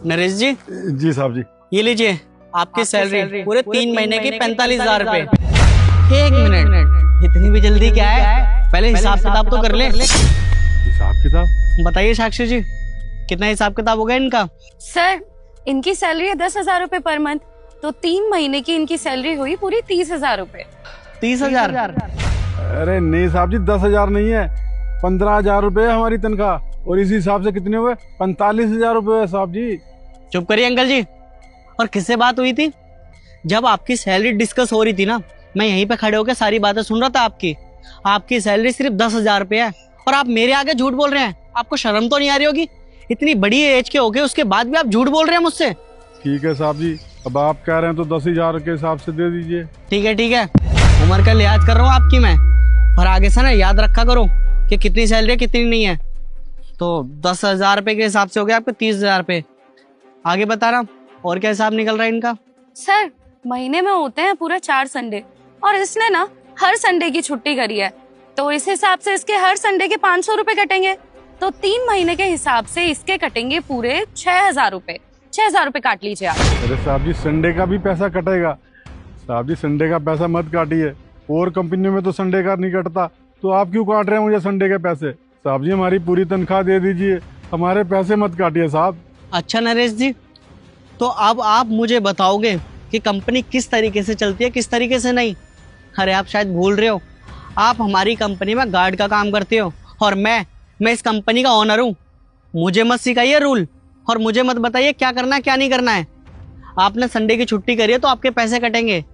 नरेश जी। जी साहब जी। ये लीजिए आपकी सैलरी पूरे 3 महीने की 45,000 रुपए। एक मिनट, इतनी भी जल्दी क्या है, पहले हिसाब किताब तो कर ले। हिसाब किताब? बताइए साक्षी जी, कितना हिसाब किताब हो गया इनका? सर, इनकी सैलरी है 10,000 रुपए पर मंथ, तो 3 महीने की इनकी सैलरी हुई पूरी 30,000 रुपए। 30,000? अरे नहीं साहब जी, 10,000 नहीं है, 15,000 रुपए है हमारी तनख्वाह, और इसी हिसाब से कितने हुए? 45,000 रुपए है साहब जी। चुप करिए अंकल जी। और किससे बात हुई थी? जब आपकी सैलरी डिस्कस हो रही थी ना, मैं यहीं पे खड़े होकर सारी बातें सुन रहा था आपकी। आपकी सैलरी सिर्फ 10,000 रुपए है और आप मेरे आगे झूठ बोल रहे हैं। आपको शर्म तो नहीं आ रही होगी? इतनी बड़ी एज के हो गए, उसके बाद भी आप झूठ बोल रहे हैं मुझसे। ठीक है साहब जी, अब आप कह रहे हैं तो 10,000 के हिसाब से दे दीजिए। ठीक है, उम्र का लिहाज कर रहा हूँ आपकी मैं, पर आगे से ना याद रखा करो कि कितनी सैलरी है कितनी नहीं है। तो 10,000 रुपए के हिसाब से हो गया आपके 30,000 रुपए। आगे बता रहा, और क्या हिसाब निकल रहा है इनका? सर, महीने में होते हैं पूरे 4 संडे, और इसने ना हर संडे की छुट्टी करी है, तो इस हिसाब से इसके हर संडे के 500 रुपए कटेंगे। तो 3 महीने के हिसाब से इसके कटेंगे पूरे 6,000 रुपए। 6,000 रुपए काट लीजिए आप। अरे साहब जी, संडे का भी पैसा कटेगा? साहब जी, संडे का पैसा मत काटिए, और कंपनियों में तो संडे का नहीं कटता, तो आप क्यों काट रहे हैं मुझे संडे के पैसे? साहब जी, हमारी पूरी तनख्वाह दे दीजिए, हमारे पैसे मत काटिए साहब। अच्छा नरेश जी, तो अब आप मुझे बताओगे कि कंपनी किस तरीके से चलती है, किस तरीके से नहीं? अरे आप शायद भूल रहे हो, आप हमारी कंपनी में गार्ड का काम करते हो, और मैं इस कंपनी का ओनर हूँ। मुझे मत सिखाइए रूल, और मुझे मत बताइए क्या करना है क्या नहीं करना है। आपने संडे की छुट्टी करी है तो आपके पैसे कटेंगे।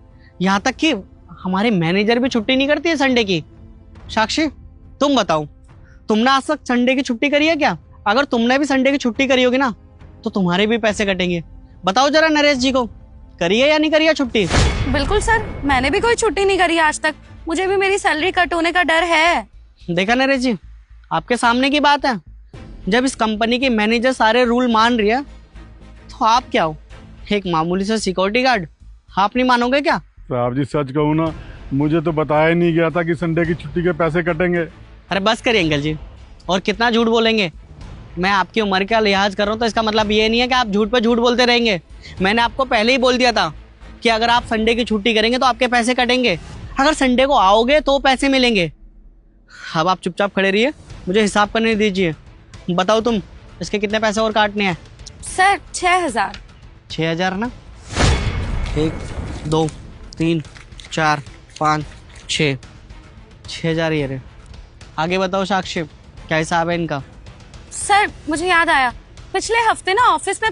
यहाँ तक कि हमारे मैनेजर भी छुट्टी नहीं करती है संडे की। साक्षी, तुम बताओ, तुमने आज तक संडे की छुट्टी करी है क्या? अगर तुमने भी संडे की छुट्टी करी होगी ना, तो तुम्हारे भी पैसे कटेंगे। बताओ जरा नरेश जी को, करिए या नहीं करिए छुट्टी? बिल्कुल सर, मैंने भी कोई छुट्टी नहीं करी आज तक, मुझे भी मेरी सैलरी कट होने का डर है। देखा नरेश जी, आपके सामने की बात है। जब इस कंपनी की मैनेजर सारे रूल मान रही है, तो आप क्या हो, एक मामूली सा सिक्योरिटी गार्ड? आप नहीं मानोगे क्या? साहब जी, सच कहूँ ना, मुझे तो बताया नहीं गया था कि संडे की छुट्टी के पैसे कटेंगे। अरे बस करिए अंकल जी, और कितना झूठ बोलेंगे? मैं आपकी उम्र का लिहाज कर रहा हूँ, तो इसका मतलब ये नहीं है कि आप झूठ पे झूठ बोलते रहेंगे। मैंने आपको पहले ही बोल दिया था कि अगर आप संडे की छुट्टी करेंगे तो आपके पैसे कटेंगे। अगर संडे को आओगे तो पैसे मिलेंगे। अब आप चुपचाप खड़े रहिए, मुझे हिसाब करने दीजिए। बताओ तुम, इसके कितने पैसे और काटने हैं? सर, 6,000। 6,000 ना? 1 2 3 4 5 6 6,000 ये रहे। आगे बताओ साक्षी, क्या हिसाब है इनका? सर, मुझे याद आया, पिछले हफ्ते ना ऑफिस में